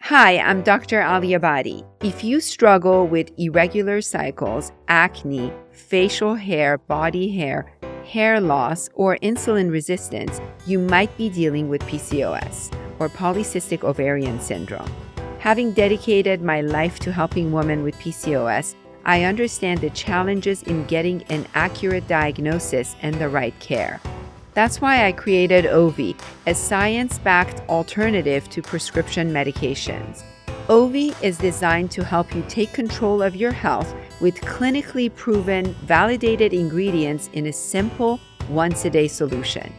Hi, I'm Dr. Aliabadi. If you struggle with irregular cycles, acne, facial hair, body hair, hair loss, or insulin resistance, you might be dealing with PCOS, or polycystic ovarian syndrome. Having dedicated my life to helping women with PCOS, I understand the challenges in getting an accurate diagnosis and the right care. That's why I created Ovi, a science-backed alternative to prescription medications. Ovi is designed to help you take control of your health with clinically proven, validated ingredients in a simple, once-a-day solution.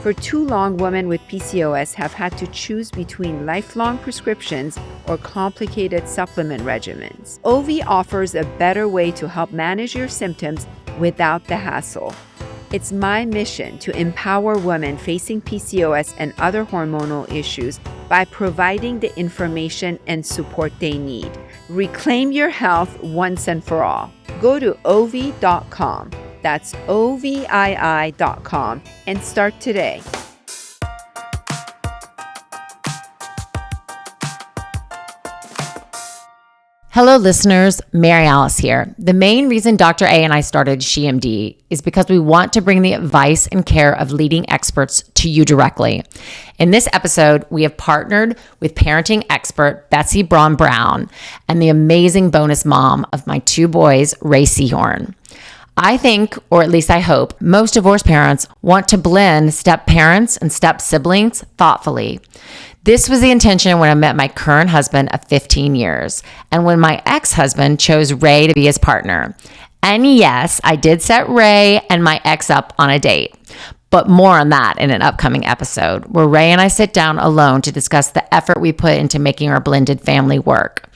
For too long, women with PCOS have had to choose between lifelong prescriptions or complicated supplement regimens. Ovi offers a better way to help manage your symptoms without the hassle. It's my mission to empower women facing PCOS and other hormonal issues by providing the information and support they need. Reclaim your health once and for all. Go to ovi.com. That's ovii.com and start today. Hello, listeners. Mary Alice here. The main reason Dr. A and I started SheMD is because we want to bring the advice and care of leading experts to you directly. In this episode, we have partnered with parenting expert Betsy Brown Braun and the amazing bonus mom of my two boys, Rhea Seehorn. I think, or at least I hope, most divorced parents want to blend step parents and step siblings thoughtfully. This was the intention when I met my current husband of 15 years and when my ex-husband chose Ray to be his partner. And yes, I did set Ray and my ex up on a date, but more on that in an upcoming episode where Ray and I sit down alone to discuss the effort we put into making our blended family work.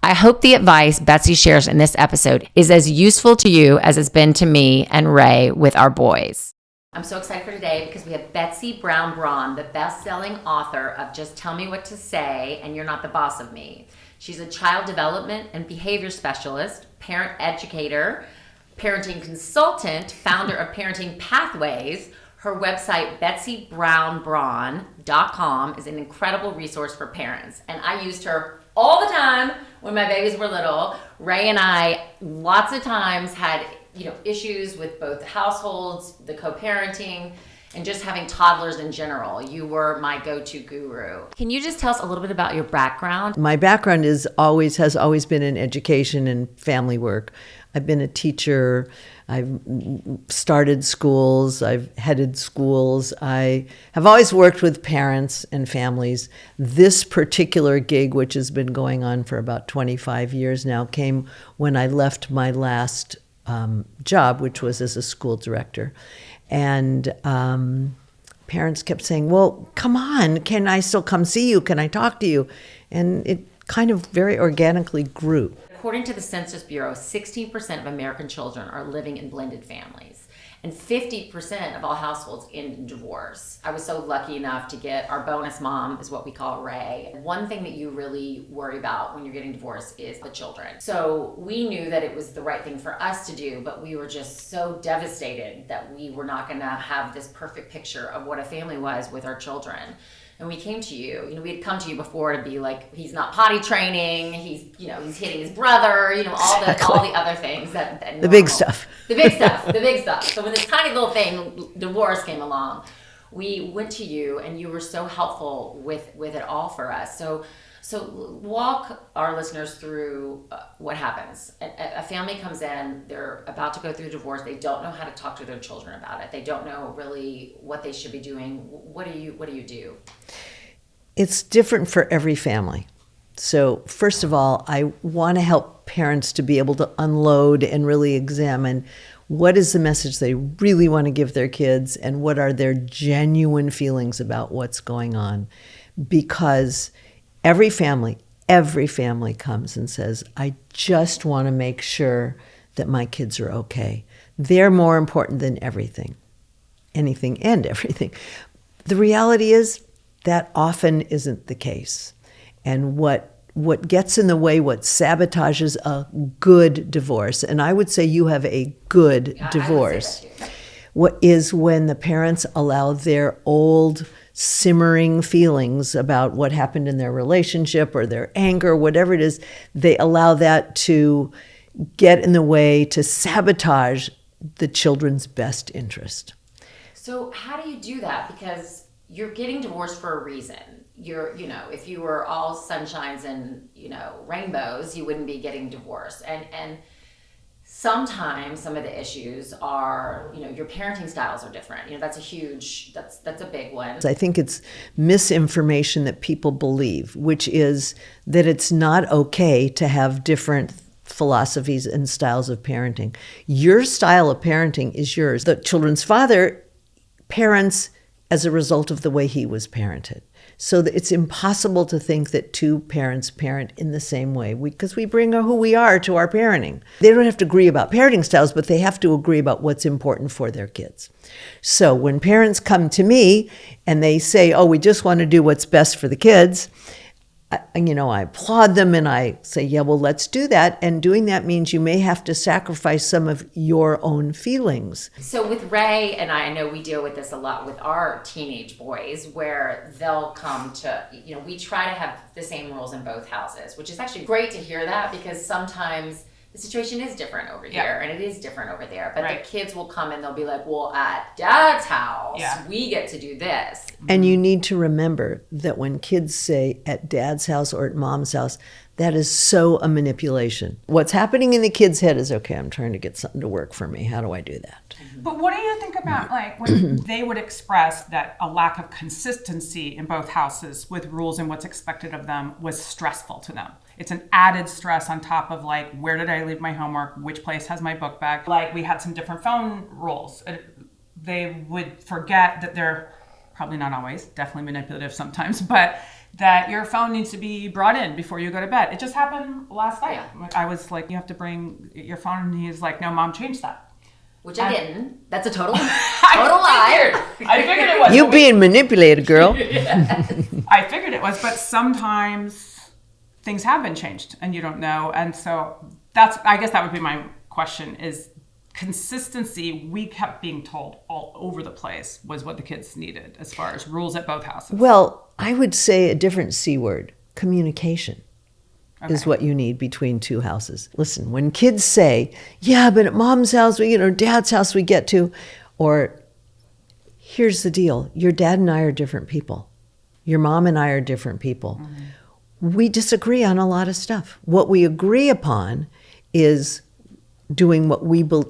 I hope the advice Betsy shares in this episode is as useful to you as it's been to me and Ray with our boys. I'm so excited for today because we have Betsy Brown Braun, the best-selling author of Just Tell Me What to Say and You're Not the Boss of Me. She's a child development and behavior specialist, parent educator, parenting consultant, founder of Parenting Pathways. Her website, betsybrownbraun.com, is an incredible resource for parents. And I used her all the time when my babies were little. Ray and I lots of times had issues with both households, the co-parenting, and just having toddlers in general. You were my go-to guru. Can you just tell us a little bit about your background? My background has always been in education and family work. I've been a teacher. I've started schools. I've headed schools. I have always worked with parents and families. This particular gig, which has been going on for about 25 years now, came when I left my last job, which was as a school director. And parents kept saying, well, come on, can I still come see you? Can I talk to you? And it kind of very organically grew. According to the Census Bureau, 16% of American children are living in blended families and 50% of all households end in divorce. I was so lucky enough to get our bonus mom, is what we call Ray. One thing that you really worry about when you're getting divorced is the children. So we knew that it was the right thing for us to do, but we were just so devastated that we were not going to have this perfect picture of what a family was with our children. And we came to you. We had come to you before to be like, he's not potty training, he's hitting his brother, all the other things that the big stuff. The big stuff. So when this tiny little thing, divorce, came along, we went to you and you were so helpful with it all for us. So walk our listeners through what happens. A family comes in, they're about to go through divorce, they don't know how to talk to their children about it. They don't know really what they should be doing. What do you do? It's different for every family. So first of all, I want to help parents to be able to unload and really examine what is the message they really want to give their kids and what are their genuine feelings about what's going on. Because every family comes and says, I just want to make sure that my kids are okay. They're more important than anything and everything. The reality is that often isn't the case. And what gets in the way, what sabotages a good divorce, and I would say you have a good divorce, what is when the parents allow their old simmering feelings about what happened in their relationship or their anger, whatever it is, they allow that to get in the way, to sabotage the children's best interest. So how do you do that? Because you're getting divorced for a reason. If you were all sunshines and, rainbows, you wouldn't be getting divorced. And sometimes some of the issues are, your parenting styles are different. That's a big one. I think it's misinformation that people believe, which is that it's not okay to have different philosophies and styles of parenting. Your style of parenting is yours. The children's father parents as a result of the way he was parented. So that it's impossible to think that two parents parent in the same way because we bring who we are to our parenting. They don't have to agree about parenting styles, but they have to agree about what's important for their kids. So when parents come to me and they say, oh, we just want to do what's best for the kids, I applaud them and I say, yeah, well, let's do that. And doing that means you may have to sacrifice some of your own feelings. So with Ray, and I know we deal with this a lot with our teenage boys, where they'll come to, we try to have the same rules in both houses, which is actually great to hear that because sometimes the situation is different over here and it is different over there. But the kids will come and they'll be like, well, at Dad's house, we get to do this. And you need to remember that when kids say at Dad's house or at Mom's house, that is so a manipulation. What's happening in the kid's head is, okay, I'm trying to get something to work for me. How do I do that? But what do you think about when they would express that a lack of consistency in both houses with rules and what's expected of them was stressful to them? It's an added stress on top of where did I leave my homework? Which place has my book bag? We had some different phone rules. They would forget that they're probably not always, definitely manipulative sometimes, but that your phone needs to be brought in before you go to bed. It just happened last night. I was like, you have to bring your phone. And he's like, no, Mom, change that. Which I didn't. That's a total lie. I figured it was. You being manipulated, girl. I figured it was, but sometimes things have been changed and you don't know. And so I guess that would be my question is consistency. We kept being told all over the place was what the kids needed as far as rules at both houses. Well, I would say a different C word, communication. Is what you need between two houses. Listen, when kids say, yeah, but at Mom's house, Dad's house we get to, or here's the deal, your dad and I are different people. Your mom and I are different people. Mm-hmm. We disagree on a lot of stuff. What we agree upon is doing what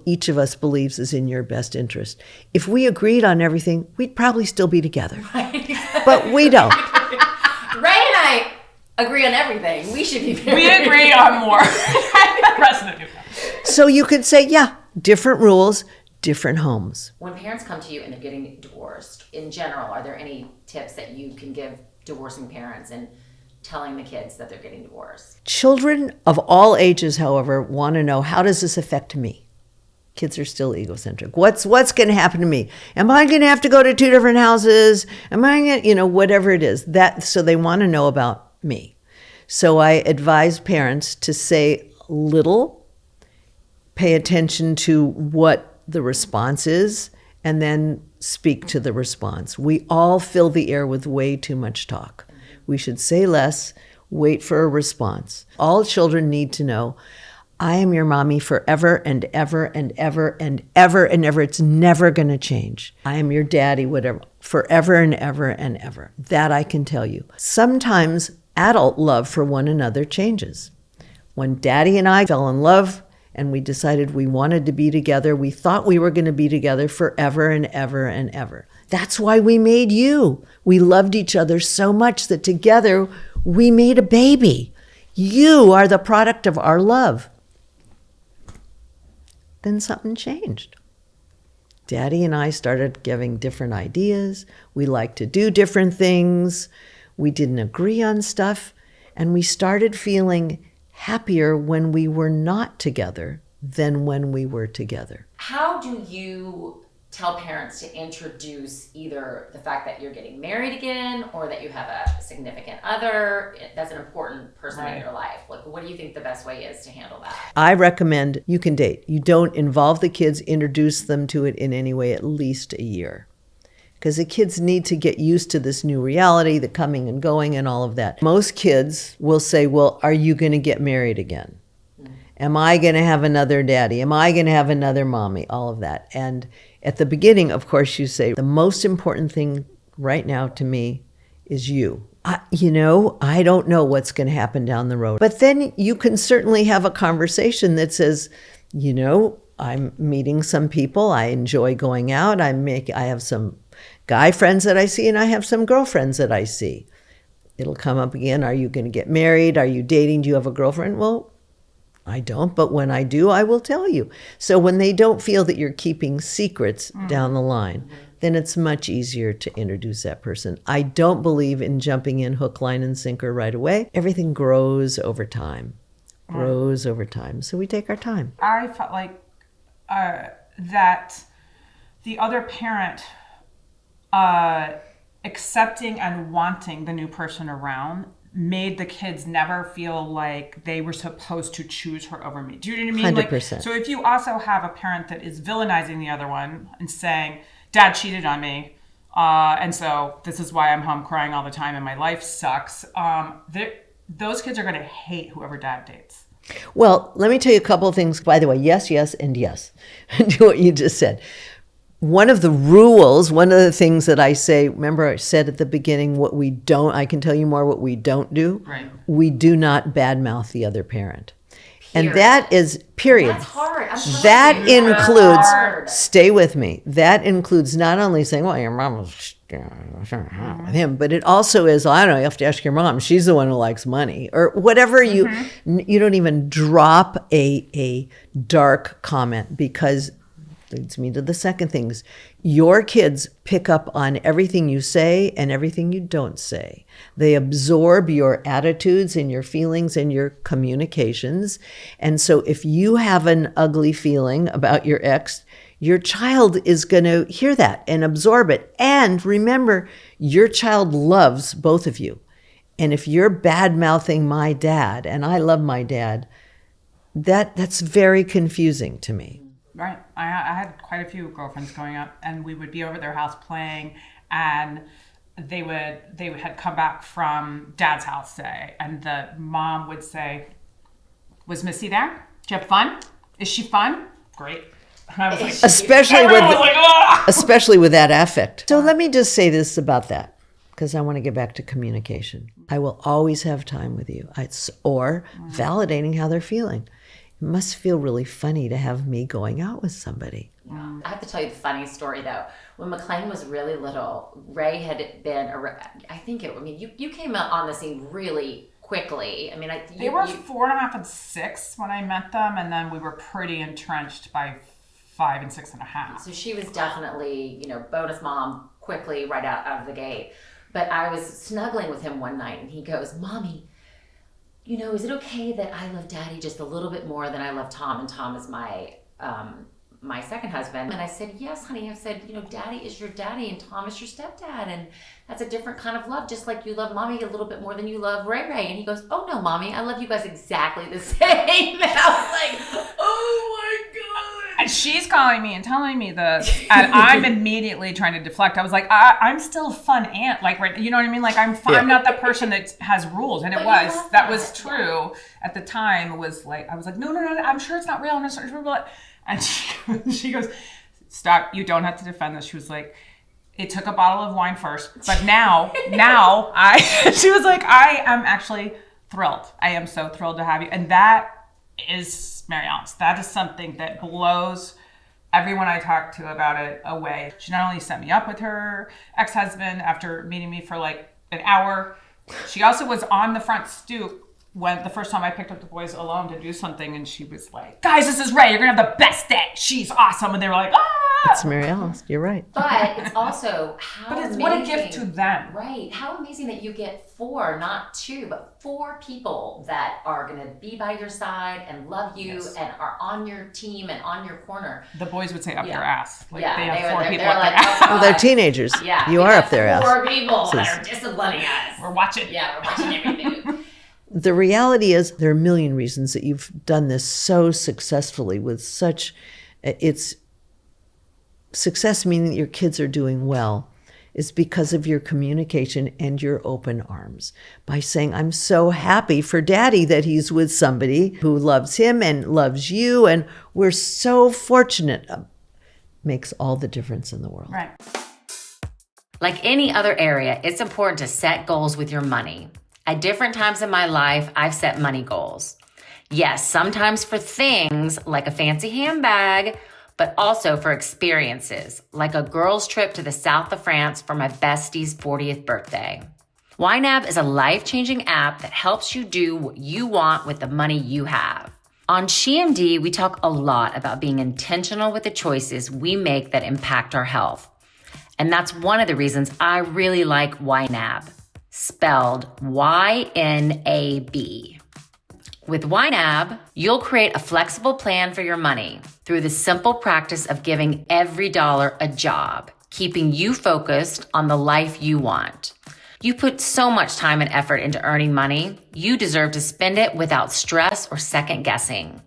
each of us believes is in your best interest. If we agreed on everything, we'd probably still be together. Right. But we don't. Ray and I agree on everything. We should be married. We agree on more. The rest of the new So you could say, different rules, different homes. When parents come to you and they're getting divorced, in general, are there any tips that you can give divorcing parents and telling the kids that they're getting divorced? Children of all ages, however, want to know, how does this affect me? Kids are still egocentric. What's going to happen to me? Am I going to have to go to two different houses? Am I going to, whatever it is. So they want to know about me. So I advise parents to say little, pay attention to what the response is, and then speak to the response. We all fill the air with way too much talk. We should say less, wait for a response. All children need to know, I am your mommy forever and ever and ever and ever and ever. It's never going to change. I am your daddy, whatever, forever and ever and ever. That I can tell you. Sometimes adult love for one another changes. When Daddy and I fell in love and we decided we wanted to be together, we thought we were going to be together forever and ever and ever. That's why we made you. We loved each other so much that together we made a baby. You are the product of our love. Then something changed. Daddy and I started giving different ideas. We liked to do different things. We didn't agree on stuff. And we started feeling happier when we were not together than when we were together. How do you tell parents to introduce either the fact that you're getting married again or that you have a significant other that's an important person in your life? What do you think the best way is to handle that? I recommend you can date. You don't involve the kids, introduce them to it in any way, at least a year. because the kids need to get used to this new reality, the coming and going and all of that. Most kids will say, well, are you going to get married again? Am I going to have another daddy? Am I going to have another mommy? All of that. And at the beginning, of course, you say, the most important thing right now to me is you. I don't know what's going to happen down the road. But then you can certainly have a conversation that says, I'm meeting some people. I enjoy going out. I have some guy friends that I see, and I have some girlfriends that I see. It'll come up again. Are you going to get married? Are you dating? Do you have a girlfriend? Well, I don't, but when I do, I will tell you. So when they don't feel that you're keeping secrets down the line, then it's much easier to introduce that person. I don't believe in jumping in hook, line, and sinker right away. Everything grows over time. So we take our time. I felt like that the other parent accepting and wanting the new person around made the kids never feel like they were supposed to choose her over me. Do you know what I mean? 100%. So if you also have a parent that is villainizing the other one and saying, Dad cheated on me, and so this is why I'm home crying all the time and my life sucks, those kids are going to hate whoever Dad dates. Well, let me tell you a couple of things. By the way, yes, and yes, to what you just said. One of the rules, one of the things that I say, remember I said at the beginning, I can tell you more what we don't do. Right. We do not badmouth the other parent. And that is, period. That's hard. That includes, stay with me, that includes not only saying, well, your mom was with him, but it also is, I don't know, you have to ask your mom. She's the one who likes money. Or whatever you don't even drop a dark comment, because leads me to the second thing. Your kids pick up on everything you say and everything you don't say. They absorb your attitudes and your feelings and your communications. And so if you have an ugly feeling about your ex, your child is going to hear that and absorb it. And remember, your child loves both of you. And if you're bad-mouthing my dad, and I love my dad, that's very confusing to me. Right. I had quite a few girlfriends growing up, and we would be over at their house playing, and they had come back from Dad's house, say, and the mom would say, "Was Missy there? Did you have fun? Is she fun? Great." And I was like, especially with that affect. So let me just say this about that, because I want to get back to communication. I will always have time with you, or validating how they're feeling. It must feel really funny to have me going out with somebody. Yeah. I have to tell you the funny story though. When McLean was really little, Ray had been, you came out on the scene really quickly. I mean, they were 4.5 and 6 when I met them, and then we were pretty entrenched by 5 and 6.5. So she was definitely, bonus mom quickly right out of the gate. But I was snuggling with him one night, and he goes, "Mommy, is it okay that I love Daddy just a little bit more than I love Tom, and Tom is my second husband?" And I said, "Yes, honey." I said, Daddy is your daddy and Tom is your stepdad, and that's a different kind of love, just like you love Mommy a little bit more than you love Ray Ray. And he goes, "Oh no, Mommy, I love you guys exactly the same." And I was like, oh my God. And she's calling me and telling me this, and I'm immediately trying to deflect. I was like, I'm still a fun aunt, you know what I mean? Like I'm not that person that has rules, and that was true at the time. It was like, I was like, no, I'm sure it's not real. I'm sure it's real. And she goes, "Stop! You don't have to defend this." She was like, "It took a bottle of wine first, but now she was like, I am actually thrilled. I am so thrilled to have you." And that is, Mary Alice, that is something that blows everyone I talk to about it away. She not only set me up with her ex-husband after meeting me for like an hour, she also was on the front stoop when the first time I picked up the boys alone to do something, and she was like, "Guys, this is Ray. You're going to have the best day. She's awesome." And they were like, "Ah!" It's Mary Alice. You're right. But it's also what a gift to them. Right. How amazing that you get 4, not 2, but 4 people that are going to be by your side and love you and are on your team and on your corner. The boys would say up their ass. They have 4 people up their ass. Oh, they're teenagers. Yeah. You are up their ass. 4 people that are disciplining us. We're watching. Yeah, we're watching everything. The reality is there are a million reasons that you've done this so successfully it's success meaning that your kids are doing well. is because of your communication and your open arms. By saying, I'm so happy for Daddy that he's with somebody who loves him and loves you, and we're so fortunate, makes all the difference in the world. Right. Like any other area, it's important to set goals with your money. At different times in my life, I've set money goals. Yes, sometimes for things like a fancy handbag, but also for experiences, like a girls' trip to the south of France for my bestie's 40th birthday. YNAB is a life-changing app that helps you do what you want with the money you have. On SheMD, we talk a lot about being intentional with the choices we make that impact our health. And that's one of the reasons I really like YNAB, spelled YNAB. With YNAB, you'll create a flexible plan for your money through the simple practice of giving every dollar a job, keeping you focused on the life you want. You put so much time and effort into earning money, you deserve to spend it without stress or second guessing.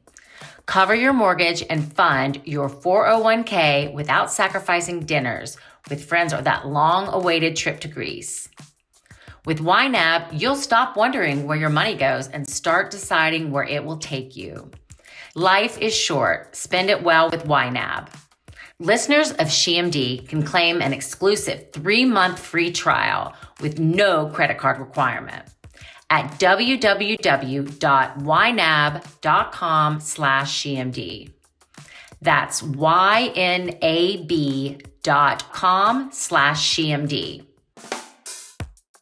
Cover your mortgage and fund your 401k without sacrificing dinners with friends or that long-awaited trip to Greece. With YNAB, you'll stop wondering where your money goes and start deciding where it will take you. Life is short. Spend it well with YNAB. Listeners of SheMD can claim an exclusive 3-month free trial with no credit card requirement at www.ynab.com/SheMD. That's YNAB.com/SheMD.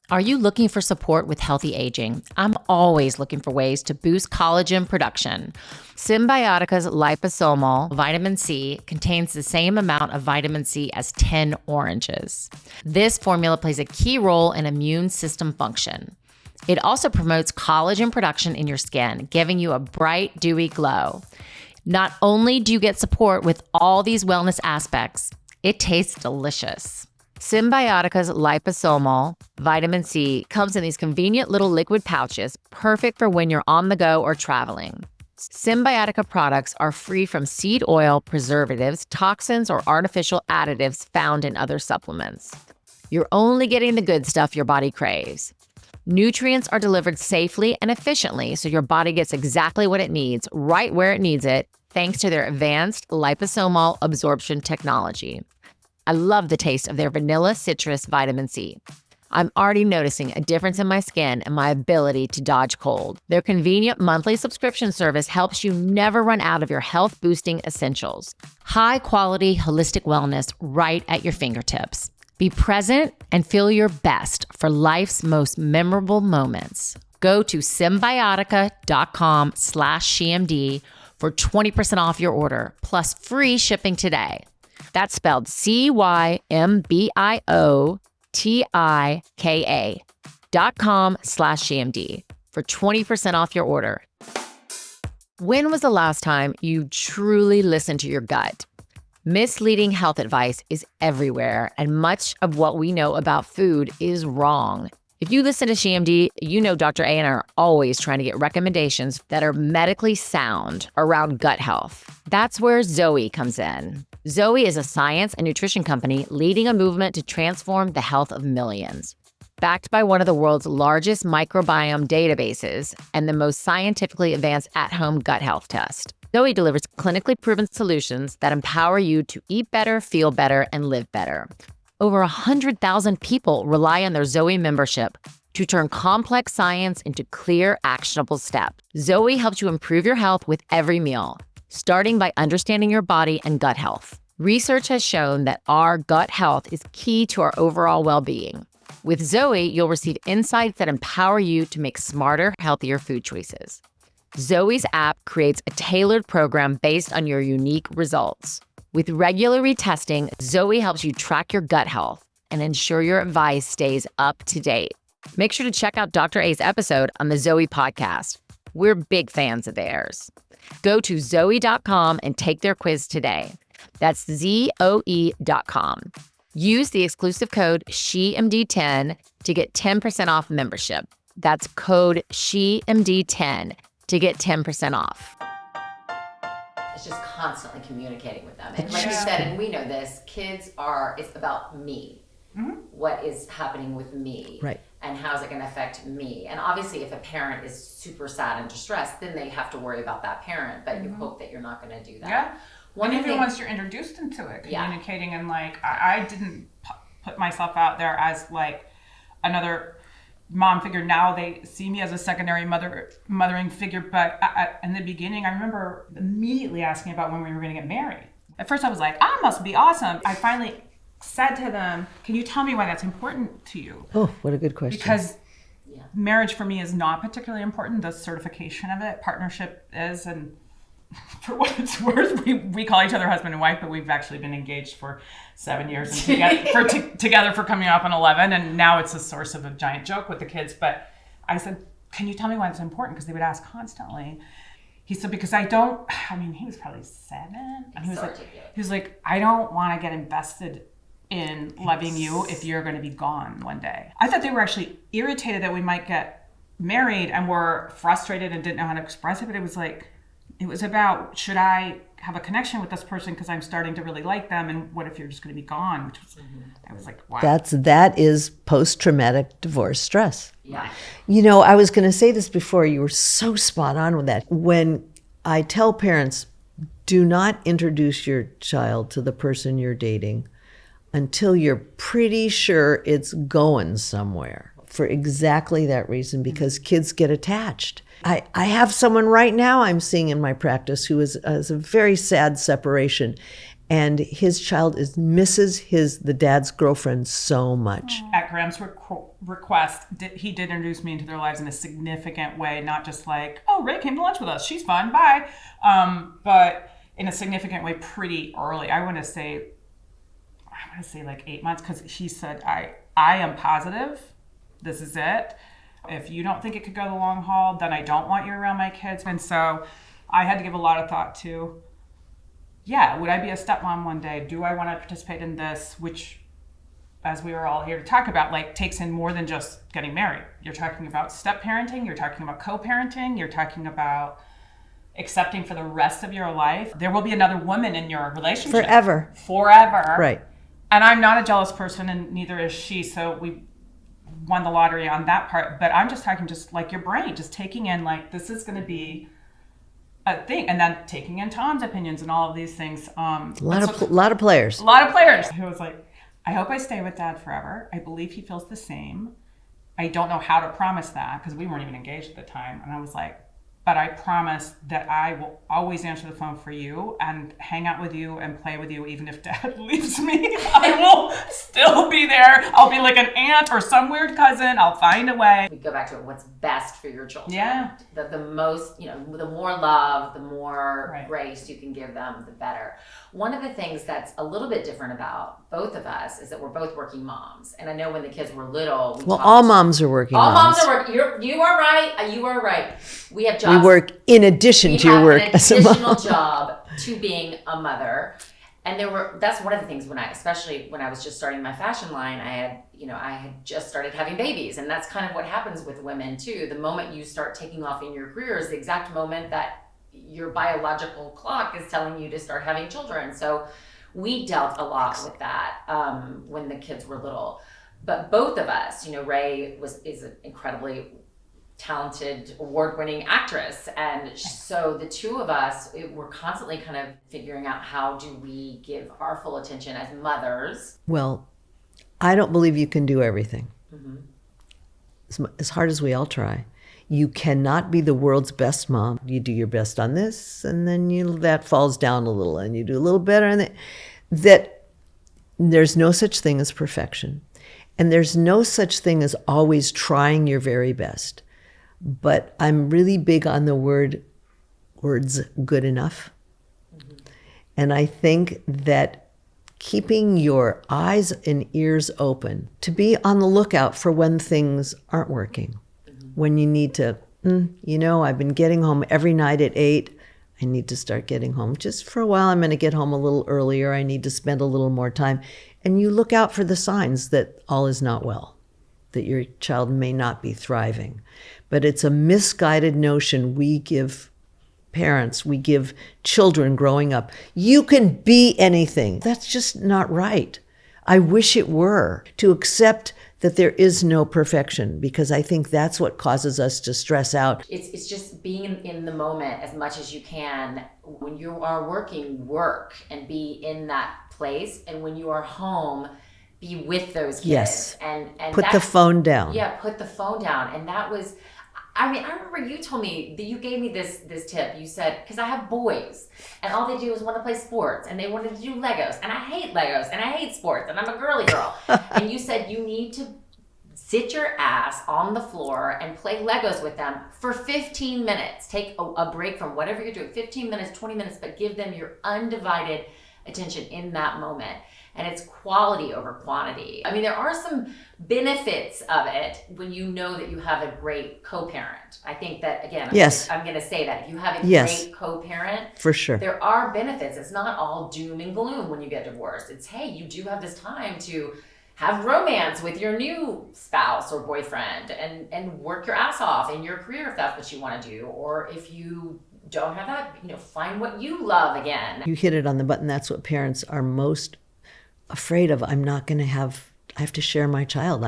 Are you looking for support with healthy aging? I'm always looking for ways to boost collagen production. Symbiotica's liposomal vitamin C contains the same amount of vitamin C as 10 oranges. This formula plays a key role in immune system function. It also promotes collagen production in your skin, giving you a bright, dewy glow. Not only do you get support with all these wellness aspects, it tastes delicious. Symbiotica's liposomal vitamin C comes in these convenient little liquid pouches, perfect for when you're on the go or traveling. Symbiotica products are free from seed oil, preservatives, toxins, or artificial additives found in other supplements. You're only getting the good stuff your body craves. Nutrients are delivered safely and efficiently so your body gets exactly what it needs, right where it needs it, thanks to their advanced liposomal absorption technology. I love the taste of their vanilla citrus vitamin C. I'm already noticing a difference in my skin and my ability to dodge cold. Their convenient monthly subscription service helps you never run out of your health-boosting essentials. High-quality, holistic wellness right at your fingertips. Be present and feel your best for life's most memorable moments. Go to symbiotica.com/SheMD for 20% off your order, plus free shipping today. That's spelled symbiotika.com/SheMD for 20% off your order. When was the last time you truly listened to your gut? Misleading health advice is everywhere, and much of what we know about food is wrong. If you listen to SheMD, you know Dr. A and I are always trying to get recommendations that are medically sound around gut health. That's where Zoe comes in. Zoe is a science and nutrition company leading a movement to transform the health of millions. Backed by one of the world's largest microbiome databases and the most scientifically advanced at-home gut health test, Zoe delivers clinically proven solutions that empower you to eat better, feel better, and live better. Over 100,000 people rely on their Zoe membership to turn complex science into clear, actionable steps. Zoe helps you improve your health with every meal, starting by understanding your body and gut health. Research has shown that our gut health is key to our overall well-being. With Zoe, you'll receive insights that empower you to make smarter, healthier food choices. Zoe's app creates a tailored program based on your unique results. With regular retesting, Zoe helps you track your gut health and ensure your advice stays up to date. Make sure to check out Dr. A's episode on the Zoe podcast. We're big fans of theirs. Go to zoe.com and take their quiz today. That's ZOE.com. Use the exclusive code SheMD10 to get 10% off membership. That's code SheMD10 to get 10% off. It's just constantly communicating with them. And like you said, and we know this, it's about me. what is happening with me. Right. And how is it going to affect me? And obviously, if a parent is super sad and distressed, then they have to worry about that parent. But you hope that you're not going to do that. Yeah. And even once you're introduced into it, communicating and like, I didn't put myself out there as like another mom figure. Now they see me as a secondary mothering figure. But in the beginning, I remember immediately asking about when we were going to get married. At first, I was like, "I must be awesome." I finally said to them, "Can you tell me why that's important to you?" Oh, what a good question. Because marriage for me is not particularly important. The certification of it, partnership is, and for what it's worth, we call each other husband and wife, but we've actually been engaged for 7 years and together for coming up on 11, and now it's a source of a giant joke with the kids. But I said, "Can you tell me why it's important?" Because they would ask constantly. He said, "Because he was probably 7, and he was like, I don't want to get invested in loving you if you're going to be gone one day." I thought they were actually irritated that we might get married and were frustrated and didn't know how to express it, but it was about, should I have a connection with this person because I'm starting to really like them, and what if you're just going to be gone? Which was, I was like, wow. That is post-traumatic divorce stress. Yeah. You know, I was going to say this before. You were so spot on with that. When I tell parents, do not introduce your child to the person you're dating until you're pretty sure it's going somewhere, for exactly that reason, because kids get attached. I have someone right now I'm seeing in my practice who has a very sad separation, and his child misses the dad's girlfriend so much. At Graham's request, he did introduce me into their lives in a significant way, not just like, "Oh, Ray came to lunch with us, she's fun, bye," but in a significant way pretty early. I want to say like 8 months, because he said, I am positive this is it. If you don't think it could go the long haul, then I don't want you around my kids. And so I had to give a lot of thought to, would I be a stepmom one day? Do I want to participate in this? Which, as we were all here to talk about, like, takes in more than just getting married. You're talking about step parenting, you're talking about co-parenting, you're talking about accepting for the rest of your life. There will be another woman in your relationship. Forever. Right. And I'm not a jealous person, and neither is she. So we won the lottery on that part. But I'm just talking just like your brain, just taking in like, this is going to be a thing. And then taking in Tom's opinions and all of these things. A lot of players. A lot of players. Who was like, I hope I stay with Dad forever. I believe he feels the same. I don't know how to promise that because we weren't even engaged at the time. And I was like, but I promise that I will always answer the phone for you and hang out with you and play with you, even if Dad leaves me. I will still be there. I'll be like an aunt or some weird cousin. I'll find a way. We go back to what's best for your children. Yeah. The most, the more love, the more grace you can give them, the better. One of the things that's a little bit different about both of us is that we're both working moms. And I know when the kids were little, all moms are working moms. All moms are working. You are right. You are right. We have jobs. We work in addition to your work as a mom. We have an additional job to being a mother. And that's one of the things especially when I was just starting my fashion line, I had just started having babies. And that's kind of what happens with women too. The moment you start taking off in your career is the exact moment that your biological clock is telling you to start having children. So we dealt a lot with that when the kids were little. But both of us, Ray is an incredibly talented, award-winning actress. And so the two of us, we're constantly kind of figuring out how do we give our full attention as mothers. Well, I don't believe you can do everything. Mm-hmm. As hard as we all try. You cannot be the world's best mom. You do your best on this, and then that falls down a little, and you do a little better. And that there's no such thing as perfection. And there's no such thing as always trying your very best. But I'm really big on the words good enough. Mm-hmm. And I think that keeping your eyes and ears open to be on the lookout for when things aren't working. Mm-hmm. When you need to, I've been getting home every night at 8. I need to start getting home. Just for a while, I'm going to get home a little earlier. I need to spend a little more time. And you look out for the signs that all is not well, that your child may not be thriving. But it's a misguided notion we give parents, we give children growing up. You can be anything. That's just not right. I wish it were, to accept that there is no perfection, because I think that's what causes us to stress out. It's just being in the moment as much as you can. When you are working, work and be in that place. And when you are home, be with those kids. Yes. And put the phone down. Yeah, put the phone down. And that was, I mean, I remember you told me that you gave me this tip. You said, because I have boys and all they do is want to play sports and they wanted to do Legos, and I hate Legos and I hate sports and I'm a girly girl. And you said you need to sit your ass on the floor and play Legos with them for 15 minutes. Take a break from whatever you're doing, 15 minutes, 20 minutes, but give them your undivided attention in that moment. And it's quality over quantity. I mean, there are some benefits of it when you know that you have a great co-parent. I think that, again, I'm going to say that. If you have a great co-parent, for sure, there are benefits. It's not all doom and gloom when you get divorced. It's, hey, you do have this time to have romance with your new spouse or boyfriend and work your ass off in your career if that's what you want to do. Or if you don't have that, find what you love again. You hit it on the button. That's what parents are most afraid of. I have to share my child.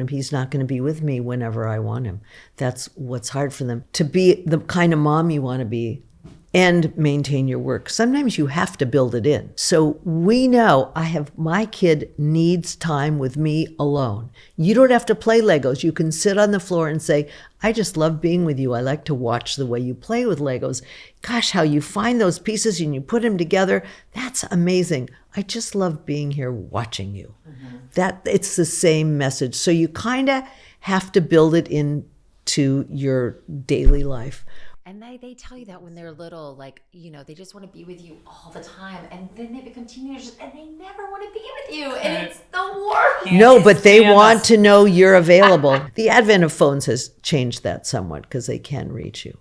He's not going to be with me whenever I want him. That's what's hard for them. To be the kind of mom you want to be and maintain your work. Sometimes you have to build it in. So we know my kid needs time with me alone. You don't have to play Legos. You can sit on the floor and say, I just love being with you. I like to watch the way you play with Legos. Gosh, how you find those pieces and you put them together. That's amazing. I just love being here watching you. Mm-hmm. It's the same message. So you kind of have to build it into your daily life. And they tell you that when they're little, like, they just want to be with you all the time. And then they become teenagers and they never want to be with you. And it's the worst. No, but they want to know you're available. The advent of phones has changed that somewhat because they can reach you.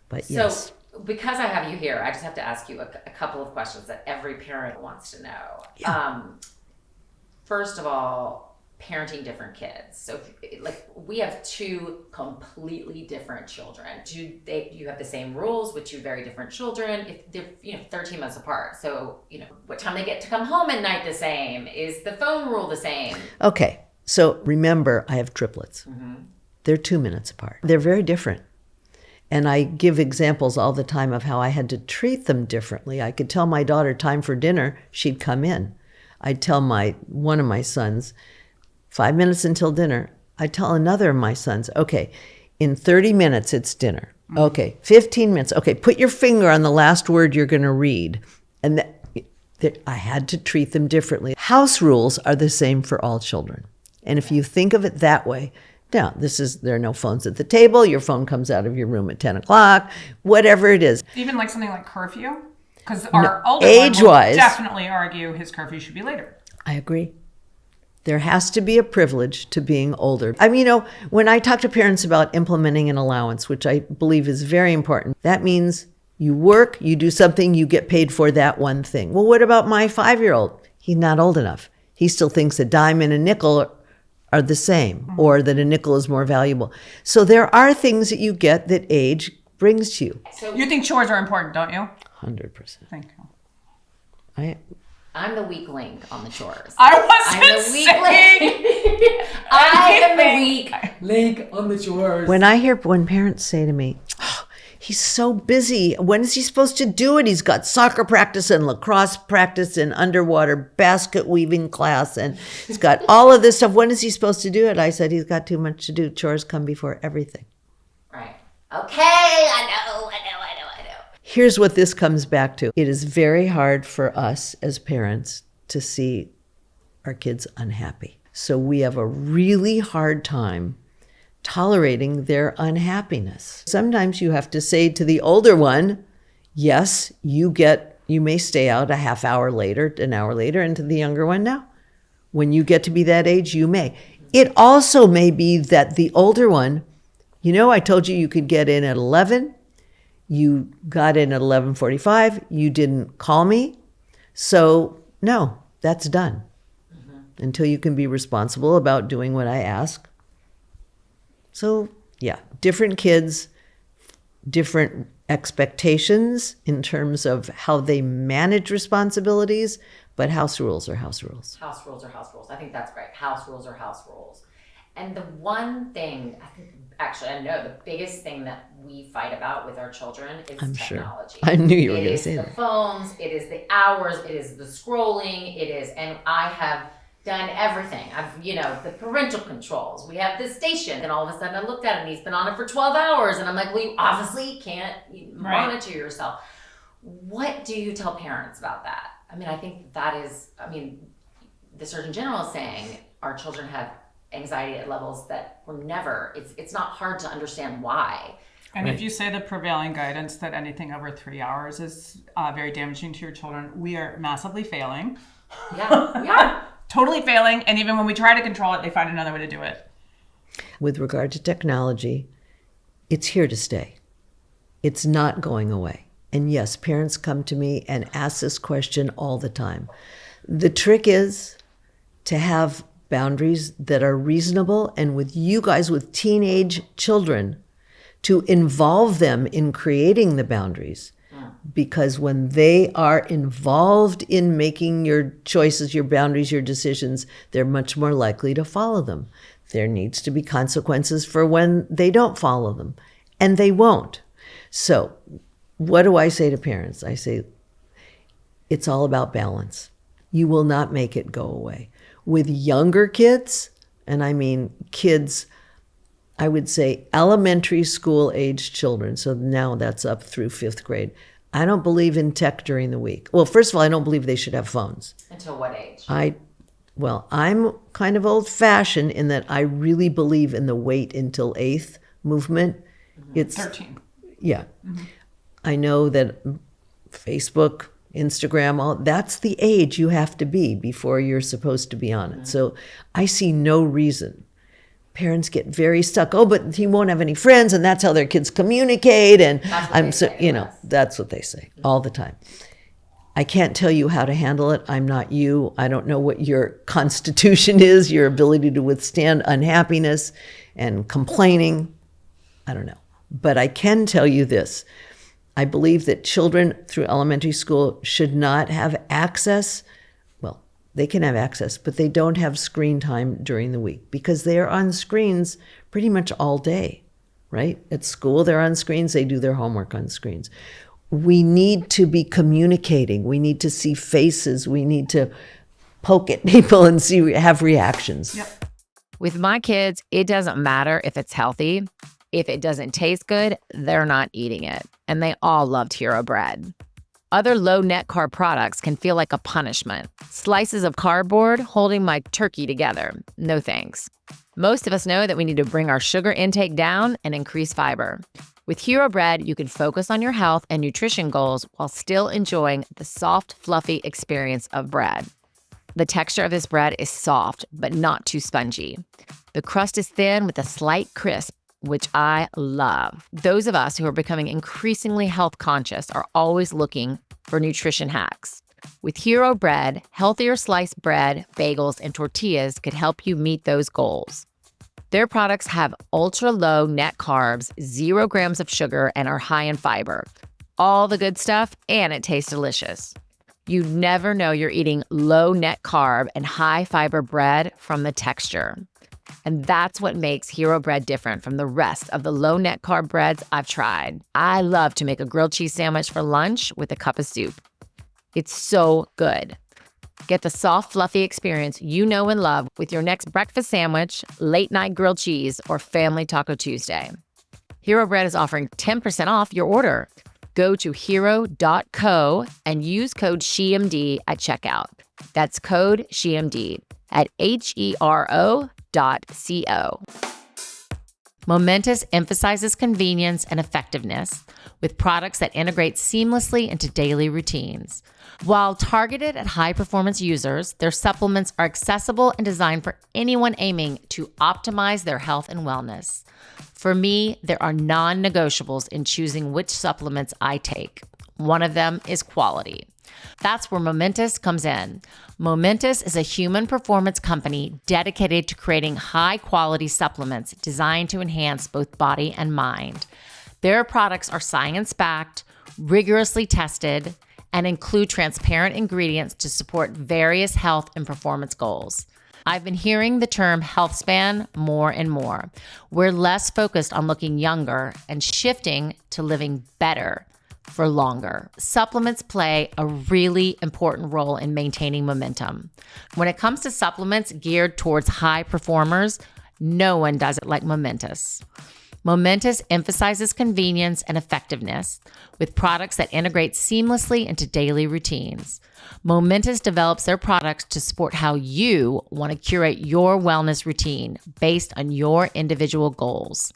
But yes. So because I have you here, I just have to ask you a couple of questions that every parent wants to know. Yeah. First of all, parenting different kids. So we have two completely different children. You have the same rules with two very different children. If they're 13 months apart. So, what time they get to come home at night the same? Is the phone rule the same? Okay. So remember, I have triplets. Mm-hmm. They're 2 minutes apart. They're very different. And I give examples all the time of how I had to treat them differently. I could tell my daughter time for dinner, she'd come in. I'd tell one of my sons, 5 minutes until dinner. I tell another of my sons, okay, in 30 minutes it's dinner. Okay, 15 minutes. Okay, put your finger on the last word you're going to read. And I had to treat them differently. House rules are the same for all children. And if you think of it that way, now there are no phones at the table. Your phone comes out of your room at 10 o'clock, whatever it is. Even like something like curfew? Because our older age-wise, one will definitely argue his curfew should be later. I agree. There has to be a privilege to being older. I mean, when I talk to parents about implementing an allowance, which I believe is very important, that means you work, you do something, you get paid for that one thing. Well, what about my 5-year-old? He's not old enough. He still thinks a dime and a nickel are the same, or that a nickel is more valuable. So there are things that you get that age brings to you. So you think chores are important, don't you? 100%. Thank you. I'm the weak link on the chores. I'm the weak link. I am the weak link on the chores. When parents say to me, oh, he's so busy. When is he supposed to do it? He's got soccer practice and lacrosse practice and underwater basket weaving class. And he's got all of this stuff. When is he supposed to do it? I said, he's got too much to do. Chores come before everything. Right. Okay, I know. Here's what this comes back to. It is very hard for us as parents to see our kids unhappy. So we have a really hard time tolerating their unhappiness. Sometimes you have to say to the older one, yes, you may stay out a half hour later, an hour later, and to the younger one, no. When you get to be that age, you may. It also may be that the older one, I told you could get in at 11. You got in at 11:45. You didn't call me. So, no, that's done. Mm-hmm. Until you can be responsible about doing what I ask. So, yeah, different kids, different expectations in terms of how they manage responsibilities, But house rules are house rules. House rules are house rules. I think that's great. House rules are house rules. And the one thing, I know the biggest thing that we fight about with our children is technology. Sure. I knew you were going to say that. It is the phones, it is the hours, it is the scrolling, and I have done everything. The parental controls. We have this station, and all of a sudden I looked at it and he's been on it for 12 hours, and I'm like, well, you obviously can't monitor yourself. What do you tell parents about that? I think that is, the Surgeon General is saying our children have anxiety at levels that were never, it's not hard to understand why. And if you say the prevailing guidance that anything over 3 hours is very damaging to your children, we are massively failing. Yeah, we are. Totally failing. And even when we try to control it, they find another way to do it. With regard to technology, it's here to stay. It's not going away. And yes, parents come to me and ask this question all the time. The trick is to have boundaries that are reasonable, and with you guys with teenage children, to involve them in creating the boundaries. Because when they are involved in making your choices, your boundaries, your decisions, they're much more likely to follow them. There needs to be consequences for when they don't follow them, and they won't. So what do I say to parents? I say, it's all about balance. You will not make it go away. With younger kids, and I mean kids, I would say elementary school age children, so now that's up through 5th grade, I don't believe in tech during the week. Well, first of all, I don't believe they should have phones. Until what age? I'm kind of old-fashioned in that I really believe in the wait until 8th movement. Mm-hmm. It's 13. Yeah. Mm-hmm. I know that Facebook, Instagram, that's the age you have to be before you're supposed to be on it. Mm-hmm. So I see no reason. Parents get very stuck. Oh, but he won't have any friends, and that's how their kids communicate. And that's what they say all the time. I can't tell you how to handle it. I'm not you. I don't know what your constitution is, your ability to withstand unhappiness and complaining. I don't know. But I can tell you this. I believe that children through elementary school should not have access. Well, they can have access, but they don't have screen time during the week because they are on screens pretty much all day, right? At school, they're on screens. They do their homework on screens. We need to be communicating. We need to see faces. We need to poke at people and have reactions. Yep. With my kids, it doesn't matter if it's healthy. If it doesn't taste good, they're not eating it. And they all loved Hero bread. Other low net carb products can feel like a punishment. Slices of cardboard holding my turkey together. No thanks. Most of us know that we need to bring our sugar intake down and increase fiber. With Hero bread, you can focus on your health and nutrition goals while still enjoying the soft, fluffy experience of bread. The texture of this bread is soft, but not too spongy. The crust is thin with a slight crisp, which I love. Those of us who are becoming increasingly health conscious are always looking for nutrition hacks. With Hero bread, healthier sliced bread, bagels, and tortillas could help you meet those goals. Their products have ultra-low net carbs, 0 grams of sugar, and are high in fiber. All the good stuff, and it tastes delicious. You never know you're eating low net carb and high fiber bread from the texture. And that's what makes Hero bread different from the rest of the low net carb breads I've tried. I love to make a grilled cheese sandwich for lunch with a cup of soup. It's so good. Get the soft, fluffy experience you know and love with your next breakfast sandwich, late night grilled cheese, or family Taco Tuesday. Hero bread is offering 10% off your order. Go to hero.co and use code SHEMD at checkout. That's code SHEMD at HERO.co. Momentous emphasizes convenience and effectiveness with products that integrate seamlessly into daily routines. While targeted at high-performance users, their supplements are accessible and designed for anyone aiming to optimize their health and wellness. For me, there are non-negotiables in choosing which supplements I take. One of them is quality. That's where Momentous comes in. Momentous is a human performance company dedicated to creating high-quality supplements designed to enhance both body and mind. Their products are science-backed, rigorously tested, and include transparent ingredients to support various health and performance goals. I've been hearing the term health span more and more. We're less focused on looking younger and shifting to living better for longer. Supplements play a really important role in maintaining momentum. When it comes to supplements geared towards high performers, no one does it like Momentous. Momentous emphasizes convenience and effectiveness with products that integrate seamlessly into daily routines. Momentous develops their products to support how you want to curate your wellness routine based on your individual goals.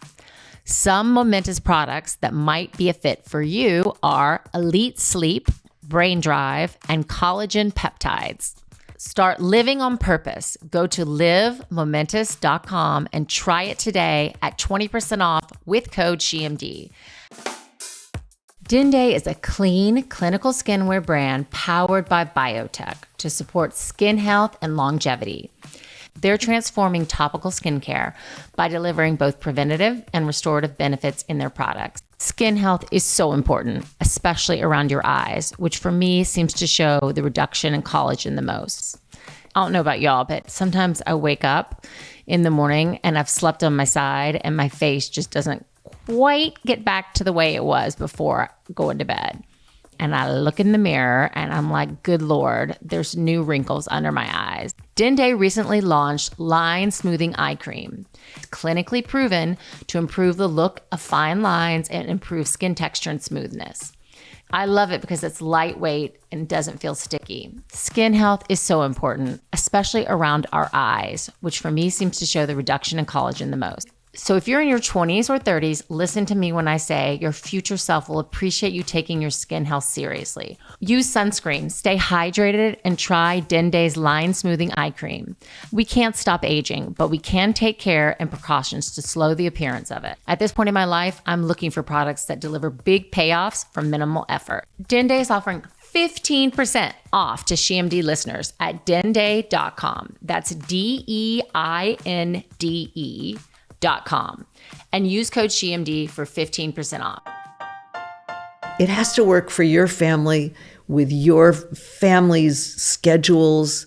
Some Momentous products that might be a fit for you are Elite Sleep, Brain Drive, and Collagen Peptides. Start living on purpose. Go to livemomentous.com and try it today at 20% off with code SHEMD. Dinde is a clean, clinical skincare brand powered by biotech to support skin health and longevity. They're transforming topical skincare by delivering both preventative and restorative benefits in their products. Skin health is so important, especially around your eyes, which for me seems to show the reduction in collagen the most. I don't know about y'all, but sometimes I wake up in the morning and I've slept on my side and my face just doesn't quite get back to the way it was before going to bed. And I look in the mirror and I'm like, good Lord, there's new wrinkles under my eyes. Dinde recently launched Line Smoothing Eye Cream. It's clinically proven to improve the look of fine lines and improve skin texture and smoothness. I love it because it's lightweight and doesn't feel sticky. Skin health is so important, especially around our eyes, which for me seems to show the reduction in collagen the most. So if you're in your 20s or 30s, listen to me when I say your future self will appreciate you taking your skin health seriously. Use sunscreen, stay hydrated, and try Dinde's Line Smoothing Eye Cream. We can't stop aging, but we can take care and precautions to slow the appearance of it. At this point in my life, I'm looking for products that deliver big payoffs for minimal effort. Dinde is offering 15% off to SheMD listeners at dinde.com. That's DEINDE.com and use code SHEMD for 15% off. It has to work for your family with your family's schedules.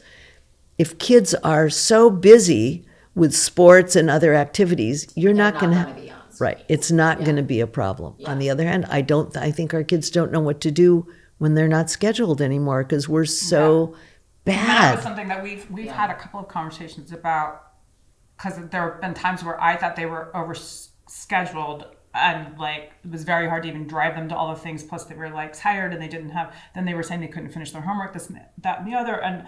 If kids are so busy with sports and other activities, you're not going to be on screen. Right. It's not going to be a problem. On the other hand, I think our kids don't know what to do when they're not scheduled anymore because we're so bad. And that was something that we've had a couple of conversations about. Because there have been times where I thought they were overscheduled and like it was very hard to even drive them to all the things. Plus they were like tired and they didn't have, then they were saying they couldn't finish their homework, this, that, and the other. And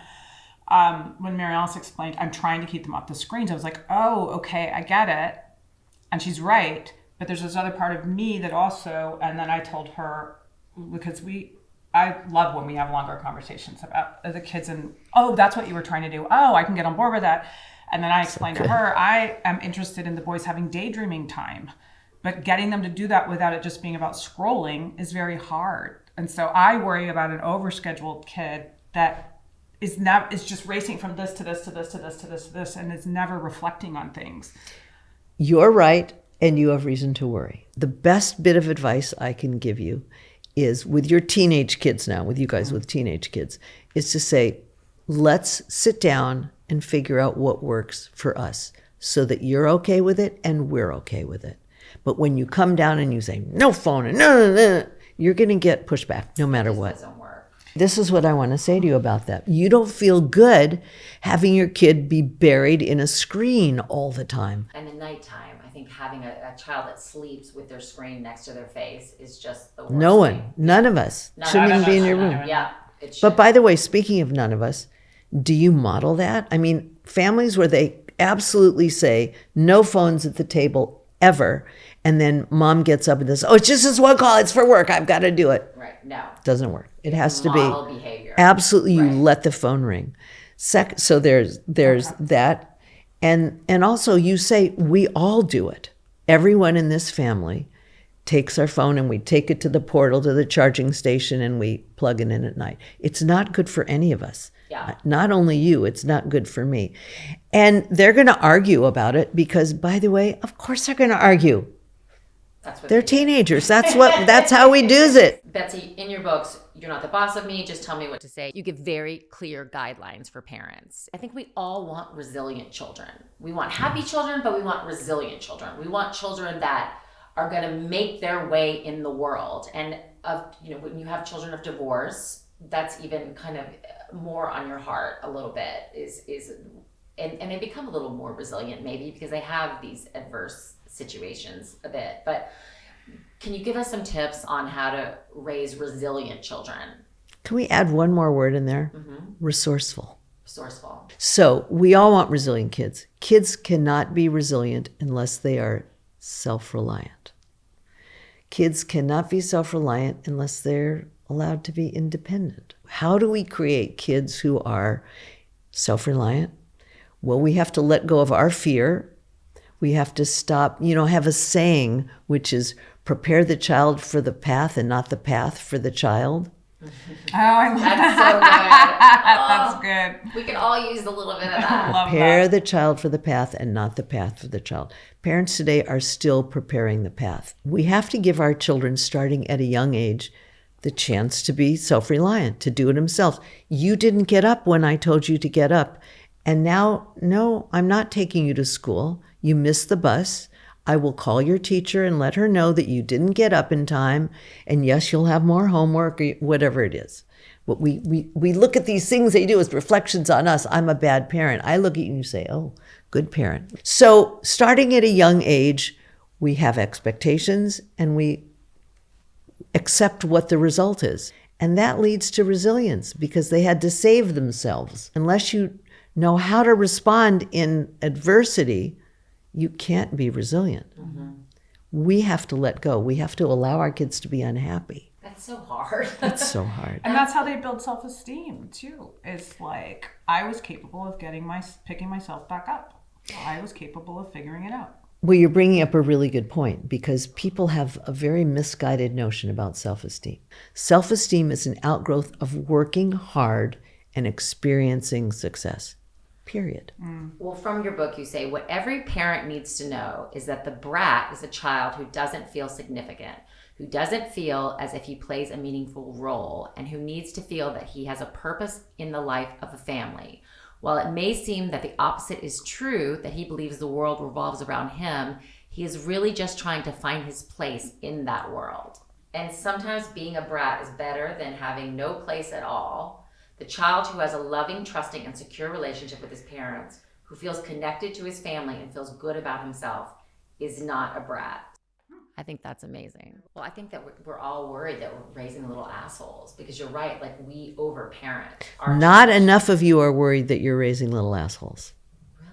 when Mary Alice explained, I'm trying to keep them off the screens, I was like, oh, okay, I get it. And she's right. But there's this other part of me that also, and then I told her, because I love when we have longer conversations about the kids and, oh, that's what you were trying to do. Oh, I can get on board with that. And then I explained to her, I am interested in the boys having daydreaming time, but getting them to do that without it just being about scrolling is very hard. And so I worry about an overscheduled kid that is just racing from this to this to this to this to this to this and is never reflecting on things. You're right, and you have reason to worry. The best bit of advice I can give you is with your teenage kids now, with you guys with teenage kids, is to say, let's sit down and figure out what works for us so that you're okay with it and we're okay with it. But when you come down and you say, no phone, and no, you're going to get pushback no matter what. Doesn't work. This is what I want to say to you about that. You don't feel good having your kid be buried in a screen all the time. And at nighttime, I think having a child that sleeps with their screen next to their face is just the worst thing. None of us shouldn't even be in your room. Yeah. But by the way, speaking of none of us, do you model that? I mean, families where they absolutely say no phones at the table ever, and then mom gets up and says, oh, it's just this one call, it's for work, I've got to do it. Right, no. Doesn't work. It has to model be behavior. Absolutely, you let the phone ring. So there's that. And also you say, we all do it. Everyone in this family takes our phone and we take it to the portal, to the charging station, and we plug it in at night. It's not good for any of us. Yeah. Not only you, it's not good for me. And they're going to argue about it because, by the way, of course they're going to argue. That's what They're teenagers. That's how we do it. Betsy, in your books, You're Not the Boss of Me, Just Tell Me What to Say, you give very clear guidelines for parents. I think we all want resilient children. We want happy children, but we want resilient children. We want children that are going to make their way in the world. And when you have children of divorce, that's even kind of more on your heart a little bit, and they become a little more resilient maybe because they have these adverse situations a bit. But can you give us some tips on how to raise resilient children? Can we add one more word in there? Mm-hmm. Resourceful. Resourceful. So we all want resilient kids. Kids cannot be resilient unless they are self-reliant. Kids cannot be self-reliant unless they're allowed to be independent. How do we create kids who are self-reliant? Well, we have to let go of our fear. We have to stop, have a saying, which is prepare the child for the path and not the path for the child. Oh, I love That's so good. That's good. We can all use a little bit of that. Prepare the child for the path and not the path for the child. Parents today are still preparing the path. We have to give our children, starting at a young age, the chance to be self-reliant, to do it themselves. You didn't get up when I told you to get up. And now, no, I'm not taking you to school. You missed the bus. I will call your teacher and let her know that you didn't get up in time. And yes, you'll have more homework or whatever it is. But we look at these things they do as reflections on us. I'm a bad parent. I look at you and you say, oh, good parent. So starting at a young age, we have expectations and we accept what the result is. And that leads to resilience because they had to save themselves. Unless you know how to respond in adversity, you can't be resilient. Mm-hmm. We have to let go. We have to allow our kids to be unhappy. That's so hard. It's so hard. And that's how they build self-esteem too. It's like, I was capable of picking myself back up. I was capable of figuring it out. Well, you're bringing up a really good point because people have a very misguided notion about self-esteem. Self-esteem is an outgrowth of working hard and experiencing success. Period. Well, from your book, you say, what every parent needs to know is that the brat is a child who doesn't feel significant, who doesn't feel as if he plays a meaningful role, and who needs to feel that he has a purpose in the life of a family. While it may seem that the opposite is true, that he believes the world revolves around him, he is really just trying to find his place in that world. And sometimes being a brat is better than having no place at all. The child who has a loving, trusting, and secure relationship with his parents, who feels connected to his family and feels good about himself, is not a brat. I think that's amazing. Well, I think that we're all worried that we're raising little assholes because you're right, like we over-parent. Not enough of you are worried that you're raising little assholes.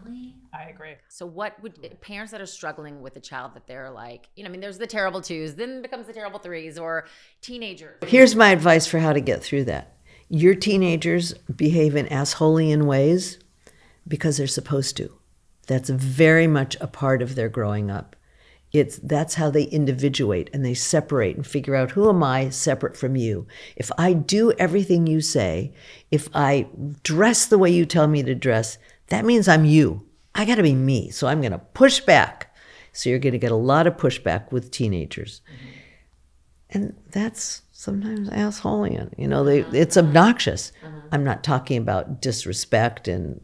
Really? I agree. So what would parents that are struggling with a child that they're like, there's the terrible twos, then becomes the terrible threes, or teenagers. Here's my advice for how to get through that. Your teenagers behave in assholeian ways because they're supposed to. That's very much a part of their growing up. That's how they individuate and they separate and figure out, who am I separate from you? If I do everything you say, if I dress the way you tell me to dress, that means I'm you. I got to be me. So I'm going to push back. So you're going to get a lot of pushback with teenagers. Mm-hmm. And that's sometimes assholeian. It's obnoxious. Mm-hmm. I'm not talking about disrespect and,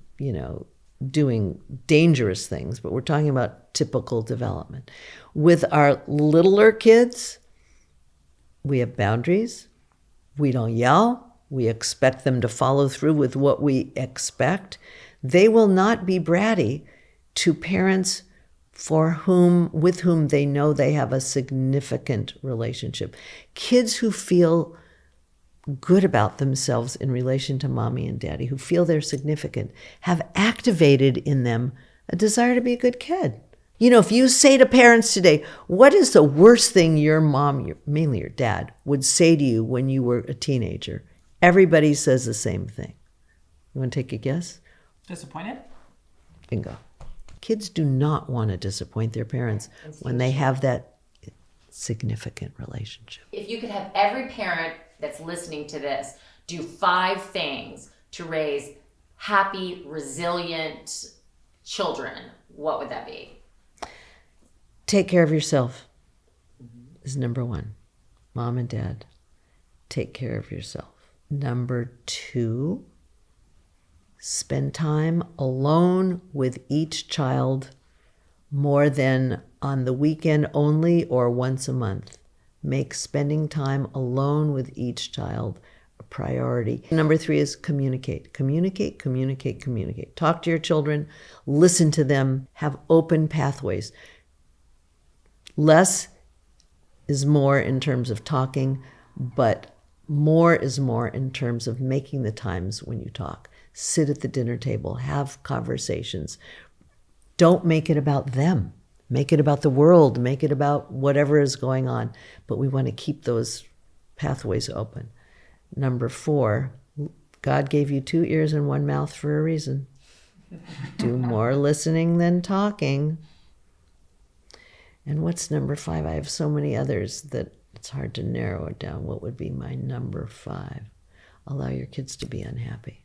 doing dangerous things, but we're talking about typical development. With our littler kids, we have boundaries. We don't yell. We expect them to follow through with what we expect. They will not be bratty to parents with whom they know they have a significant relationship. Kids who feel good about themselves in relation to mommy and daddy, who feel they're significant, have activated in them a desire to be a good kid. If you say to parents today, what is the worst thing your mom, mainly your dad, would say to you when you were a teenager? Everybody says the same thing. You want to take a guess? Disappointed? Bingo. Kids do not want to disappoint their parents when they have that significant relationship. If you could have every parent that's listening to this do 5 things to raise happy, resilient children, what would that be? Take care of yourself. is number one. Mom and dad, take care of yourself. Number two, spend time alone with each child more than on the weekend only or once a month. Make spending time alone with each child a priority. Number three is communicate. Communicate, communicate, communicate. Talk to your children, listen to them, have open pathways. Less is more in terms of talking, but more is more in terms of making the times when you talk. Sit at the dinner table, have conversations. Don't make it about them. Make it about the world. Make it about whatever is going on. But we want to keep those pathways open. Number four, God gave you 2 ears and 1 mouth for a reason. Do more listening than talking. And what's number 5? I have so many others that it's hard to narrow it down. What would be my number 5? Allow your kids to be unhappy.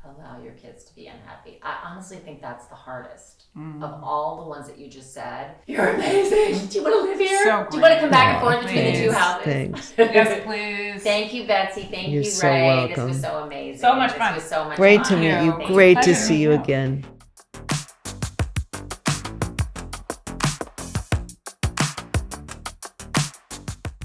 Allow your kids to be unhappy. I honestly think that's the hardest of all the ones that you just said. You're amazing. Do you want to live here? So Do you want to come back and forth Please. between the two houses? Thanks. Yes, please. Thank you, Betsy. Thank You're you, so Ray. welcome. This was so amazing. So much fun. This was so much Great fun. to meet you. Thank you. Great to Pleasure see to you meet you. again.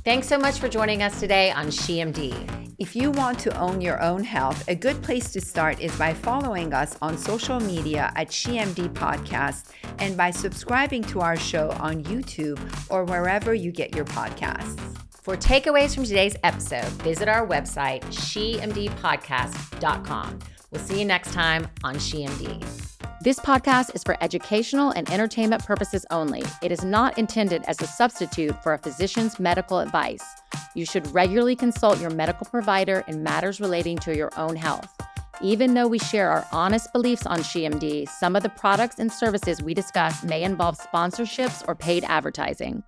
Thanks so much for joining us today on SheMD. If you want to own your own health, a good place to start is by following us on social media at SheMD Podcast and by subscribing to our show on YouTube or wherever you get your podcasts. For takeaways from today's episode, visit our website, shemdpodcast.com. We'll see you next time on SheMD. This podcast is for educational and entertainment purposes only. It is not intended as a substitute for a physician's medical advice. You should regularly consult your medical provider in matters relating to your own health. Even though we share our honest beliefs on SheMD, some of the products and services we discuss may involve sponsorships or paid advertising.